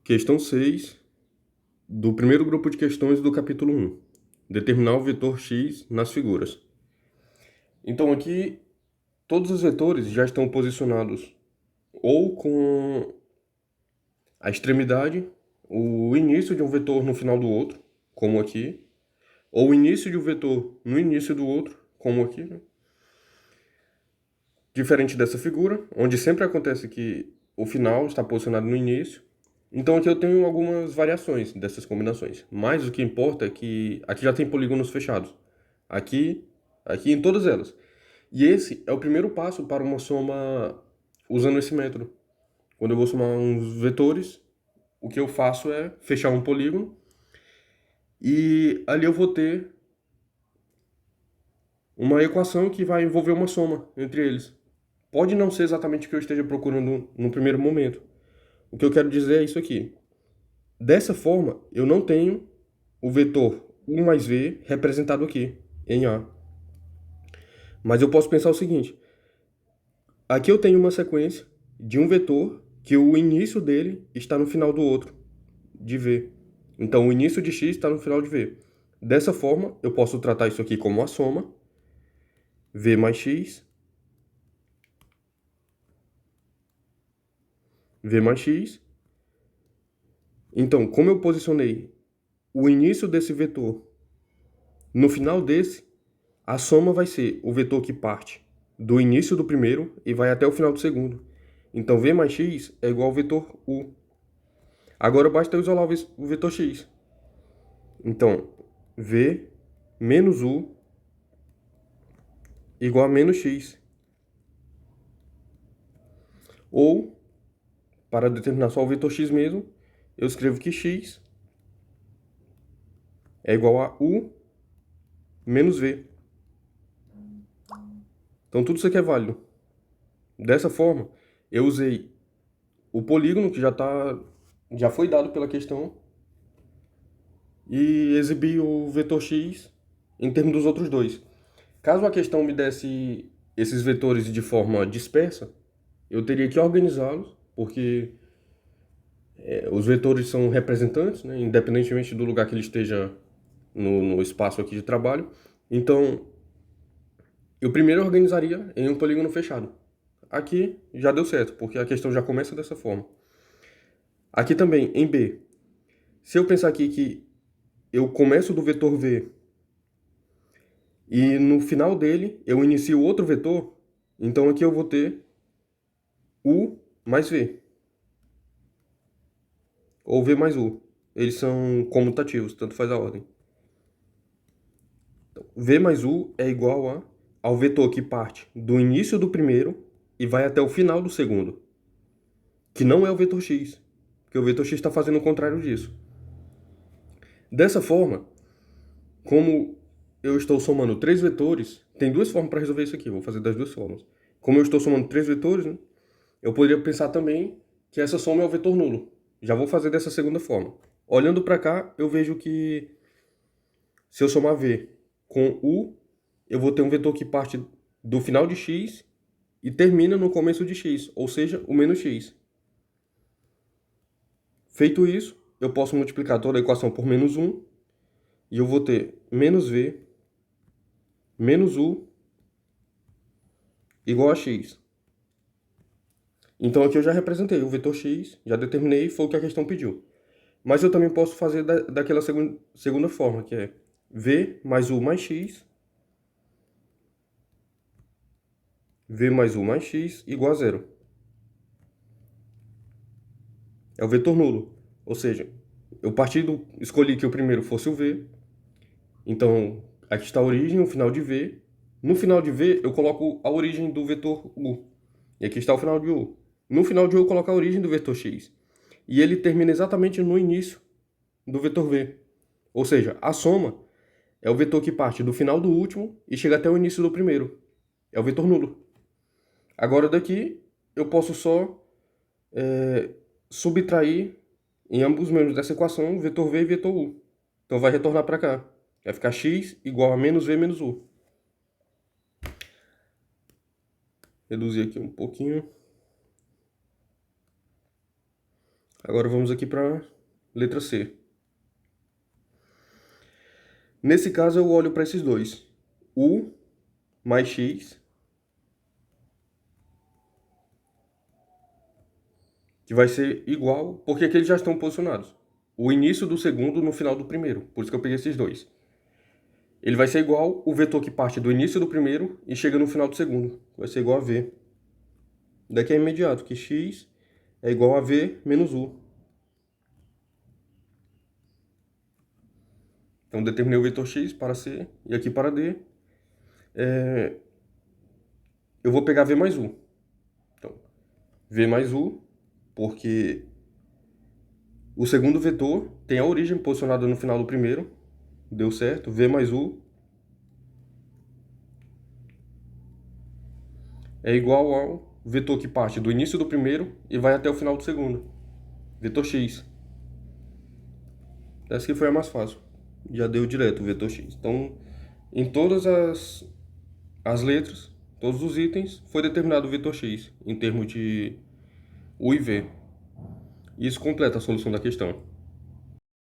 Questão 6 do primeiro grupo de questões do capítulo 1. Determinar o vetor x nas figuras. Então aqui, todos os vetores já estão posicionados ou com a extremidade, o início de um vetor no final do outro, como aqui, ou o início de um vetor no início do outro, como aqui, né? Diferente dessa figura, onde sempre acontece que o final está posicionado no início. Então aqui eu tenho algumas variações dessas combinações. Mas o que importa é que aqui já tem polígonos fechados. Aqui, aqui em todas elas. E esse é o primeiro passo para uma soma usando esse método. Quando eu vou somar uns vetores, o que eu faço é fechar um polígono e ali eu vou ter uma equação que vai envolver uma soma entre eles. Pode não ser exatamente o que eu esteja procurando no primeiro momento. O que eu quero dizer é isso aqui. Dessa forma, eu não tenho o vetor u mais v representado aqui, em A. Mas eu posso pensar o seguinte. Aqui eu tenho uma sequência de um vetor que o início dele está no final do outro, de V. Então, o início de x está no final de V. Dessa forma, eu posso tratar isso aqui como a soma. V mais x. V mais x. Então, como eu posicionei o início desse vetor no final desse, a soma vai ser o vetor que parte do início do primeiro e vai até o final do segundo. Então, V mais x é igual ao vetor u. Agora basta eu isolar o vetor x. Então, V menos u igual a menos x. Ou, para determinar só o vetor x mesmo, eu escrevo que x é igual a u menos v. Então, tudo isso aqui é válido. Dessa forma, eu usei o polígono, que já foi dado pela questão, e exibi o vetor x em termos dos outros dois. Caso a questão me desse esses vetores de forma dispersa, eu teria que organizá-los, porque os vetores são representantes, né, independentemente do lugar que ele esteja no espaço aqui de trabalho. Então, eu primeiro organizaria em um polígono fechado. Aqui já deu certo, porque a questão já começa dessa forma. Aqui também, em B. Se eu pensar aqui que eu começo do vetor V e no final dele eu inicio outro vetor, então aqui eu vou ter U mais V. Ou V mais U. Eles são comutativos, tanto faz a ordem. Então, V mais U é igual ao vetor que parte do início do primeiro e vai até o final do segundo. Que não é o vetor x, porque o vetor x está fazendo o contrário disso. Dessa forma, como eu estou somando três vetores, tem duas formas para resolver isso aqui, vou fazer das duas formas. Como eu estou somando três vetores, né, eu poderia pensar também que essa soma é o vetor nulo. Já vou fazer dessa segunda forma. Olhando para cá, eu vejo que se eu somar V com U, eu vou ter um vetor que parte do final de x e termina no começo de x, ou seja, o menos x. Feito isso, eu posso multiplicar toda a equação por menos 1 e eu vou ter menos V menos U igual a x. Então aqui eu já representei o vetor x, já determinei, foi o que a questão pediu. Mas eu também posso fazer daquela segunda forma, que é V mais U mais x, V mais U mais x igual a zero. É o vetor nulo. Ou seja, escolhi que o primeiro fosse o V. Então, aqui está a origem, o final de V. No final de V, eu coloco a origem do vetor U. E aqui está o final de U. No final de U, eu coloco a origem do vetor x. E ele termina exatamente no início do vetor V. Ou seja, a soma é o vetor que parte do final do último e chega até o início do primeiro. É o vetor nulo. Agora daqui, eu posso só subtrair em ambos os membros dessa equação vetor V e vetor U. Então vai retornar para cá. Vai ficar x igual a menos V menos U. Reduzir aqui um pouquinho. Agora vamos aqui para letra C. Nesse caso eu olho para esses dois. U mais X, que vai ser igual, porque aqui eles já estão posicionados. O início do segundo no final do primeiro, por isso que eu peguei esses dois. Ele vai ser igual o vetor que parte do início do primeiro e chega no final do segundo. Vai ser igual a V. Daqui é imediato, que X é igual a V menos U. Então, determinei o vetor X para C e aqui para D. Eu vou pegar V mais U. Então, V mais U, porque o segundo vetor tem a origem posicionada no final do primeiro. Deu certo. V mais U é igual ao vetor que parte do início do primeiro e vai até o final do segundo. Vetor X. Essa aqui foi a mais fácil. Já deu direto o vetor X. Então, em todas as letras, todos os itens, foi determinado o vetor X, em termos de U e V. Isso completa a solução da questão.